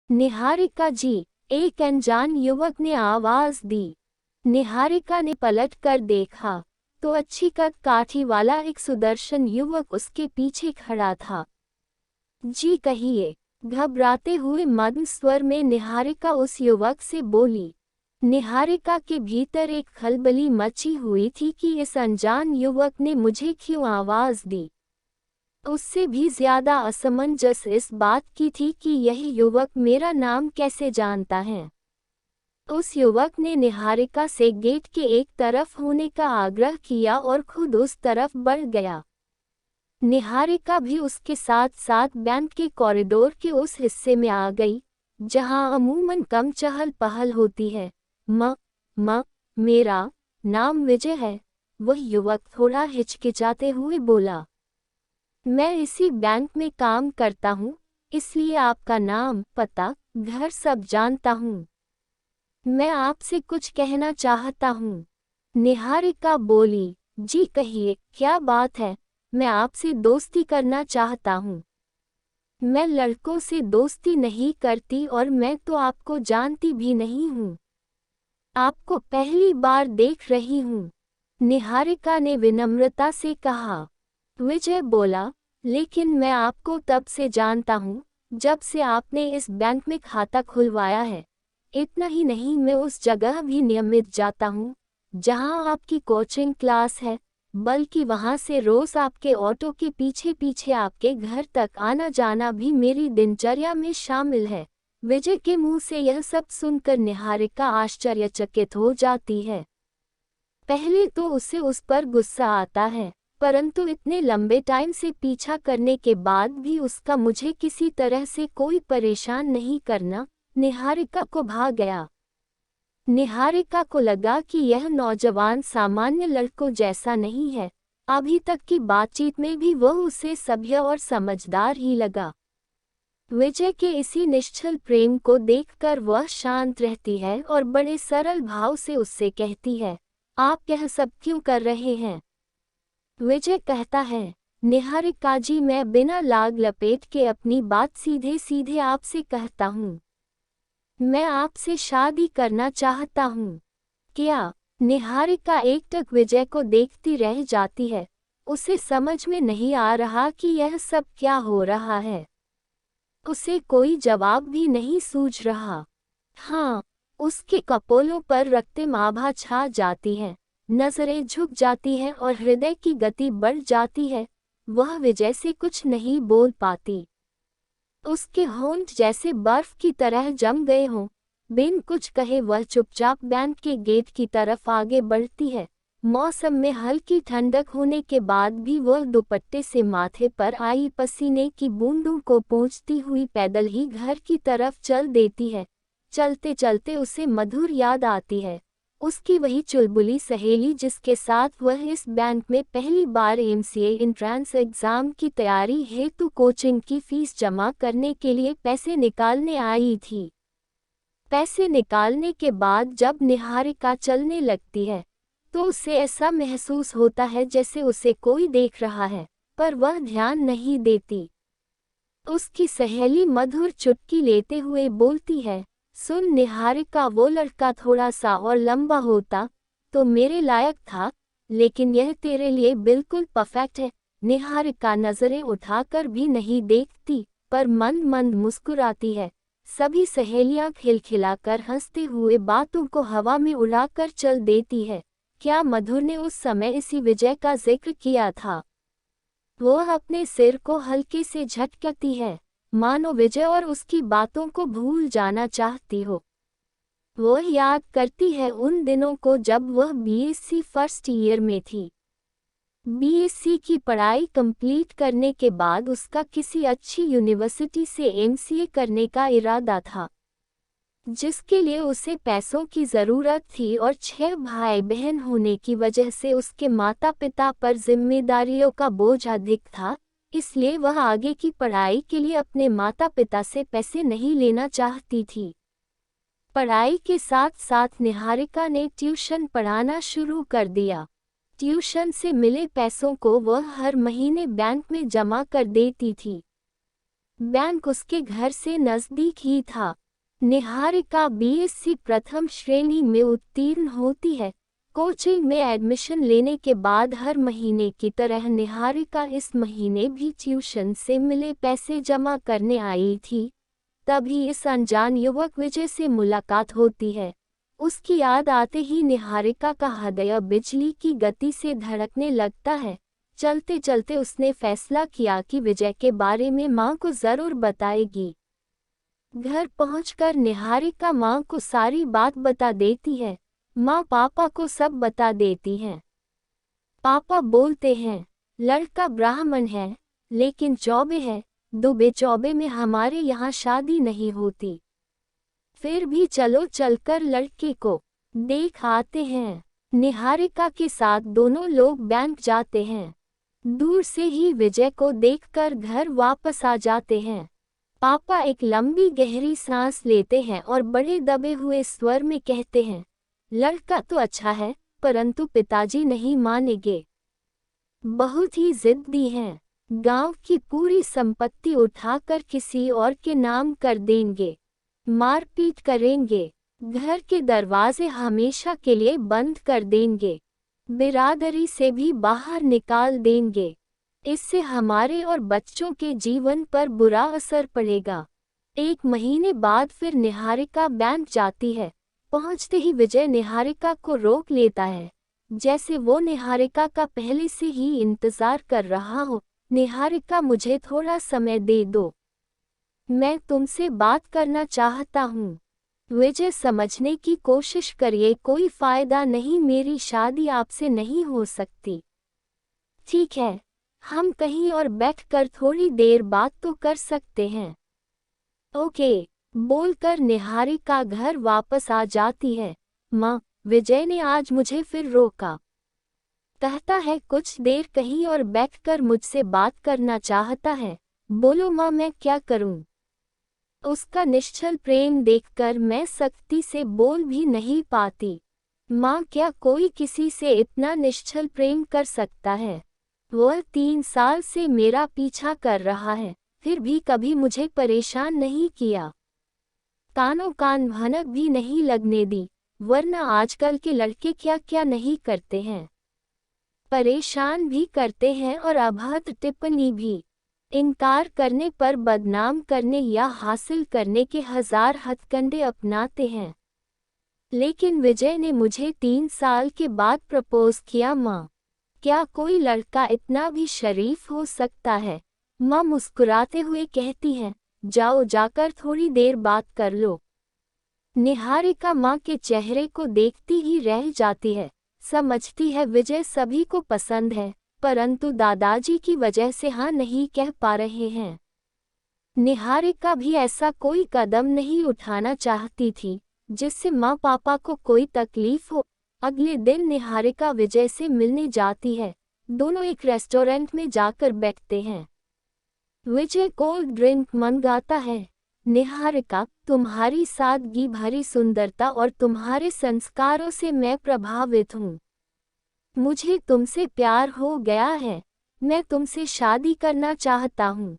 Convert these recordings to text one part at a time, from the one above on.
निहारिका जी, एक अनजान युवक ने आवाज दी। निहारिका ने पलट कर देखा तो अच्छी कद काठी वाला एक सुदर्शन युवक उसके पीछे खड़ा था। जी कहिए, घबराते हुए मद्न स्वर में निहारिका उस युवक से बोली। निहारिका के भीतर एक खलबली मची हुई थी कि इस अनजान युवक ने मुझे क्यों आवाज दी। उससे भी ज्यादा असमंजस इस बात की थी कि यह युवक मेरा नाम कैसे जानता है। उस युवक ने निहारिका से गेट के एक तरफ होने का आग्रह किया और खुद उस तरफ बढ़ गया। निहारिका भी उसके साथ साथ बैंक के कॉरिडोर के उस हिस्से में आ गई जहां अमूमन कम चहल पहल होती है। मेरा नाम विजय है, वह युवक थोड़ा हिचकिचाते हुए बोला। मैं इसी बैंक में काम करता हूँ, इसलिए आपका नाम, पता, घर सब जानता हूँ। मैं आपसे कुछ कहना चाहता हूँ। निहारिका बोली। जी कहिए, क्या बात है? मैं आपसे दोस्ती करना चाहता हूँ। मैं लड़कों से दोस्ती नहीं करती और मैं तो आपको जानती भी नहीं हूँ। आपको पहली बार देख रही हूँ, निहारिका ने विनम्रता से कहा। विजय बोला, लेकिन मैं आपको तब से जानता हूँ जब से आपने इस बैंक में खाता खुलवाया है। इतना ही नहीं, मैं उस जगह भी नियमित जाता हूँ जहाँ आपकी कोचिंग क्लास है, बल्कि वहाँ से रोज आपके ऑटो के पीछे पीछे आपके घर तक आना जाना भी मेरी दिनचर्या में शामिल है। विजय के मुंह से यह सब सुनकर निहारिका आश्चर्यचकित हो जाती है। पहले तो उसे उस पर गुस्सा आता है, परंतु इतने लंबे टाइम से पीछा करने के बाद भी उसका मुझे किसी तरह से कोई परेशान नहीं करना निहारिका को भा गया। निहारिका को लगा कि यह नौजवान सामान्य लड़कों जैसा नहीं है। अभी तक की बातचीत में भी वह उसे सभ्य और समझदार ही लगा। विजय के इसी निश्चल प्रेम को देखकर वह शांत रहती है और बड़े सरल भाव से उससे कहती है, आप यह सब क्यों कर रहे हैं? विजय कहता है, निहारिका जी, मैं बिना लाग लपेट के अपनी बात सीधे सीधे आपसे कहता हूँ। मैं आपसे शादी करना चाहता हूँ। क्या? निहारिका एकटक विजय को देखती रह जाती है। उसे समझ में नहीं आ रहा कि यह सब क्या हो रहा है। उसे कोई जवाब भी नहीं सूझ रहा। हाँ, उसके कपोलों पर रक्तम आभा छा जाती है, नजरें झुक जाती हैं और हृदय की गति बढ़ जाती है। वह विजय से कुछ नहीं बोल पाती। उसके होंठ जैसे बर्फ की तरह जम गए हों। बिन कुछ कहे वह चुपचाप बैंक के गेट की तरफ आगे बढ़ती है। मौसम में हल्की ठंडक होने के बाद भी वह दुपट्टे से माथे पर आई पसीने की बूंदों को पोंछती हुई पैदल ही घर की तरफ चल देती है। चलते चलते उसे मधुर याद आती है, उसकी वही चुलबुली सहेली जिसके साथ वह इस बैंक में पहली बार एमसीए एंट्रेंस एग्जाम की तैयारी हेतु कोचिंग की फीस जमा करने के लिए पैसे निकालने आई थी। पैसे निकालने के बाद जब निहारिका चलने लगती है तो उसे ऐसा महसूस होता है जैसे उसे कोई देख रहा है, पर वह ध्यान नहीं देती। उसकी सहेली मधुर चुटकी लेते हुए बोलती है, सुन निहारिका, वो लड़का थोड़ा सा और लंबा होता तो मेरे लायक था, लेकिन यह तेरे लिए बिल्कुल परफेक्ट है। निहारिका नजरें उठाकर भी नहीं देखती, पर मंद मंद मुस्कुराती है। सभी सहेलियां खिलखिलाकर हंसते हुए बातों को हवा में उड़ाकर चल देती है। क्या मधुर ने उस समय इसी विजय का जिक्र किया था? वह अपने सिर को हल्के से झटकती है, मानो विजय और उसकी बातों को भूल जाना चाहती हो। वह याद करती है उन दिनों को जब वह बीएससी फर्स्ट ईयर में थी। बीएससी की पढ़ाई कंप्लीट करने के बाद उसका किसी अच्छी यूनिवर्सिटी से एमसीए करने का इरादा था, जिसके लिए उसे पैसों की ज़रूरत थी और 6 भाई बहन होने की वजह से उसके माता पिता पर जिम्मेदारियों का बोझ अधिक था। इसलिए वह आगे की पढ़ाई के लिए अपने माता पिता से पैसे नहीं लेना चाहती थी। पढ़ाई के साथ साथ निहारिका ने ट्यूशन पढ़ाना शुरू कर दिया। ट्यूशन से मिले पैसों को वह हर महीने बैंक में जमा कर देती थी। बैंक उसके घर से नजदीक ही था। निहारिका बीएससी प्रथम श्रेणी में उत्तीर्ण होती है। कोचिंग में एडमिशन लेने के बाद हर महीने की तरह निहारिका इस महीने भी ट्यूशन से मिले पैसे जमा करने आई थी। तभी इस अनजान युवक विजय से मुलाकात होती है। उसकी याद आते ही निहारिका का हृदय बिजली की गति से धड़कने लगता है। चलते चलते उसने फैसला किया कि विजय के बारे में मां को जरूर बताएगी। घर पहुंचकर निहारिका मां को सारी बात बता देती है। मां पापा को सब बता देती हैं। पापा बोलते हैं, लड़का ब्राह्मण है, लेकिन चौबे है, दुबे चौबे में हमारे यहाँ शादी नहीं होती। फिर भी चलो चलकर लड़के को देख आते हैं। निहारिका के साथ दोनों लोग बैंक जाते हैं। दूर से ही विजय को देखकर घर वापस आ जाते हैं। पापा एक लंबी गहरी सांस लेते हैं और बड़े दबे हुए स्वर में कहते हैं, लड़का तो अच्छा है, परंतु पिताजी नहीं मानेंगे। बहुत ही जिद्दी हैं। गांव की पूरी संपत्ति उठाकर किसी और के नाम कर देंगे। मारपीट करेंगे। घर के दरवाजे हमेशा के लिए बंद कर देंगे। बिरादरी से भी बाहर निकाल देंगे। इससे हमारे और बच्चों के जीवन पर बुरा असर पड़ेगा। 1 महीने बाद फिर निहारिका बैंक जाती है। पहुंचते ही विजय निहारिका को रोक लेता है, जैसे वो निहारिका का पहले से ही इंतजार कर रहा हो। निहारिका, मुझे थोड़ा समय दे दो, मैं तुमसे बात करना चाहता हूँ। विजय, समझने की कोशिश करिए, कोई फायदा नहीं, मेरी शादी आपसे नहीं हो सकती। ठीक है, हम कहीं और बैठकर थोड़ी देर बात तो कर सकते हैं। ओके, बोलकर निहारिका घर वापस आ जाती है। माँ, विजय ने आज मुझे फिर रोका। कहता है कुछ देर कहीं और बैठकर मुझसे बात करना चाहता है। बोलो माँ, मैं क्या करूँ? उसका निश्चल प्रेम देखकर मैं सख्ती से बोल भी नहीं पाती। माँ, क्या कोई किसी से इतना निश्चल प्रेम कर सकता है? वह 3 साल से मेरा पीछा कर रहा है, फिर भी कभी मुझे परेशान नहीं किया। कानों कान भनक भी नहीं लगने दी, वरना आजकल के लड़के क्या क्या नहीं करते हैं। परेशान भी करते हैं और अभद्र टिप्पणी भी। इनकार करने पर बदनाम करने या हासिल करने के 1000 हथकंडे अपनाते हैं। लेकिन विजय ने मुझे 3 साल के बाद प्रपोज किया। माँ, क्या कोई लड़का इतना भी शरीफ हो सकता है? माँ मुस्कुराते हुए कहती हैं, जाओ, जाकर थोड़ी देर बात कर लो। निहारिका माँ के चेहरे को देखती ही रह जाती है। समझती है विजय सभी को पसंद है, परंतु दादाजी की वजह से हाँ नहीं कह पा रहे हैं। निहारिका भी ऐसा कोई कदम नहीं उठाना चाहती थी जिससे माँ पापा को कोई तकलीफ हो। अगले दिन निहारिका विजय से मिलने जाती है। दोनों एक रेस्टोरेंट में जाकर बैठते हैं। विजय कोल्ड ड्रिंक मंगाता है। निहारिका, तुम्हारी सादगी भरी सुंदरता और तुम्हारे संस्कारों से मैं प्रभावित हूँ। मुझे तुमसे प्यार हो गया है, मैं तुमसे शादी करना चाहता हूँ।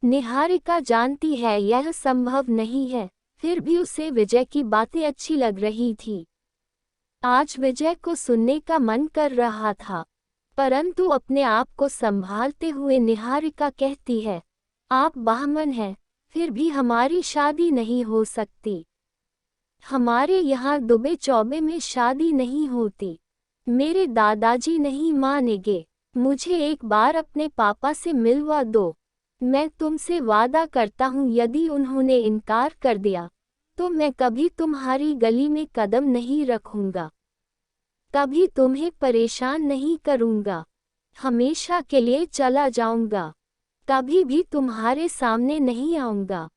निहारिका जानती है यह संभव नहीं है, फिर भी उसे विजय की बातें अच्छी लग रही थी। आज विजय को सुनने का मन कर रहा था, परंतु अपने आप को संभालते हुए निहारिका कहती है, आप ब्राह्मण हैं, फिर भी हमारी शादी नहीं हो सकती। हमारे यहाँ दुबे चौबे में शादी नहीं होती। मेरे दादाजी नहीं मानेंगे। मुझे एक बार अपने पापा से मिलवा दो। मैं तुमसे वादा करता हूँ, यदि उन्होंने इनकार कर दिया तो मैं कभी तुम्हारी गली में कदम नहीं रखूंगा, कभी तुम्हें परेशान नहीं करूंगा, हमेशा के लिए चला जाऊंगा, कभी भी तुम्हारे सामने नहीं आऊंगा।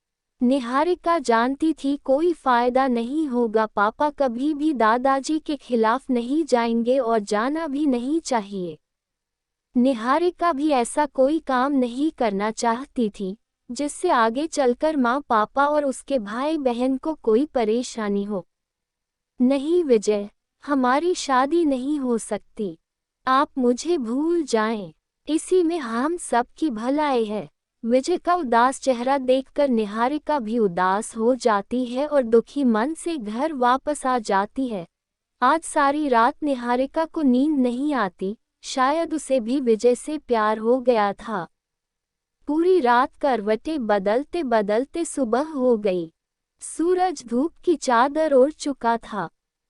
निहारिका जानती थी कोई फायदा नहीं होगा, पापा कभी भी दादाजी के खिलाफ नहीं जाएंगे और जाना भी नहीं चाहिए। निहारिका भी ऐसा कोई काम नहीं करना चाहती थी जिससे आगे चलकर माँ पापा और उसके भाई बहन को कोई परेशानी हो। नहीं विजय, हमारी शादी नहीं हो सकती। आप मुझे भूल जाएं, इसी में हम सब की भलाई है। विजय का उदास चेहरा देखकर निहारिका भी उदास हो जाती है और दुखी मन से घर वापस आ जाती है। आज सारी रात निहारिका को नींद नहीं आती, शायद उसे भी विजय से प्यार हो गया था। पूरी रात करवटें बदलते बदलते सुबह हो गई। सूरज धूप की चादर ओढ़ चुका था।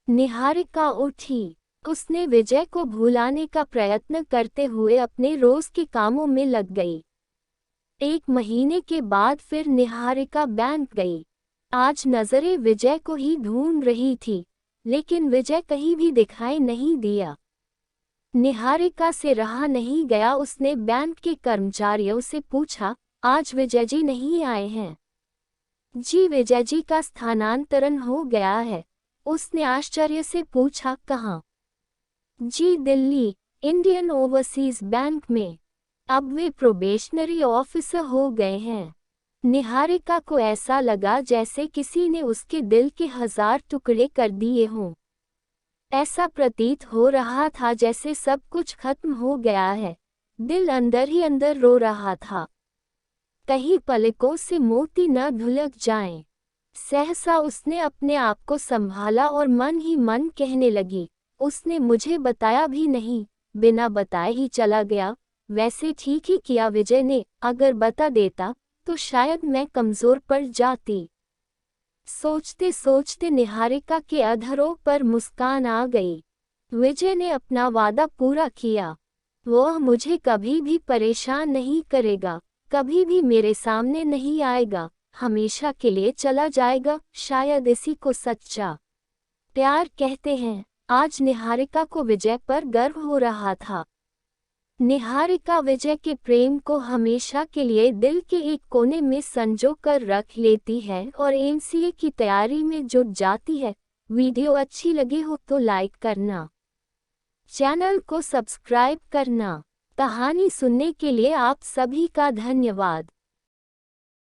निहारिका उठी। उसने विजय को भुलाने का प्रयत्न करते हुए अपने रोज के कामों में लग गई। 1 महीने के बाद फिर निहारिका बैंक गई। आज नजरें विजय को ही ढूंढ रही थी, लेकिन विजय कहीं भी दिखाई नहीं दिया। निहारिका से रहा नहीं गया, उसने बैंक के कर्मचारियों से पूछा, आज विजय जी नहीं आए हैं? जी, विजय जी का स्थानांतरण हो गया है। उसने आश्चर्य से पूछा, कहाँ? जी, दिल्ली, इंडियन ओवरसीज बैंक में। अब वे प्रोबेशनरी ऑफिसर हो गए हैं। निहारिका को ऐसा लगा जैसे किसी ने उसके दिल के 1000 टुकड़े कर दिए हों। ऐसा प्रतीत हो रहा था जैसे सब कुछ खत्म हो गया है। दिल अंदर ही अंदर रो रहा था, कहीं पलकों से मोती न ढुलक जाएं। सहसा उसने अपने आप को संभाला और मन ही मन कहने लगी, उसने मुझे बताया भी नहीं, बिना बताए ही चला गया। वैसे ठीक ही किया विजय ने, अगर बता देता तो शायद मैं कमजोर पड़ जाती। सोचते सोचते निहारिका के अधरों पर मुस्कान आ गई। विजय ने अपना वादा पूरा किया। वह मुझे कभी भी परेशान नहीं करेगा, कभी भी मेरे सामने नहीं आएगा, हमेशा के लिए चला जाएगा। शायद इसी को सच्चा प्यार कहते हैं। आज निहारिका को विजय पर गर्व हो रहा था। निहारिका विजय के प्रेम को हमेशा के लिए दिल के एक कोने में संजो कर रख लेती है और एमसीए की तैयारी में जुट जाती है। वीडियो अच्छी लगी हो तो लाइक करना, चैनल को सब्सक्राइब करना। कहानी सुनने के लिए आप सभी का धन्यवाद।